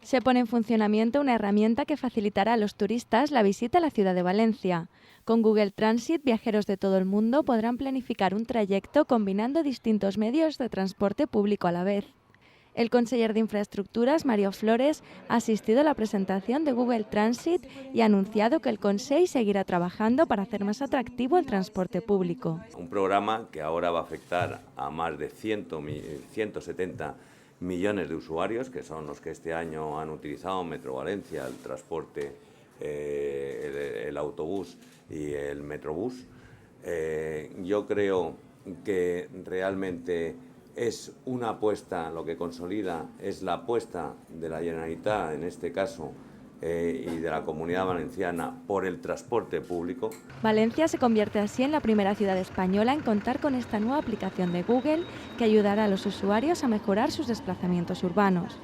Se pone en funcionamiento una herramienta que facilitará a los turistas la visita a la ciudad de Valencia. Con Google Transit, viajeros de todo el mundo podrán planificar un trayecto combinando distintos medios de transporte público a la vez. El conseller de Infraestructuras, Mario Flores, ha asistido a la presentación de Google Transit y ha anunciado que el Consell seguirá trabajando para hacer más atractivo el transporte público. Un programa que ahora va a afectar a más de 170 millones de usuarios, que son los que este año han utilizado Metro Valencia, el transporte, el autobús y el metrobús. Yo creo que realmente es una apuesta, lo que consolida es la apuesta de la Generalitat, en este caso, y de la Comunidad Valenciana por el transporte público. Valencia se convierte así en la primera ciudad española en contar con esta nueva aplicación de Google que ayudará a los usuarios a mejorar sus desplazamientos urbanos.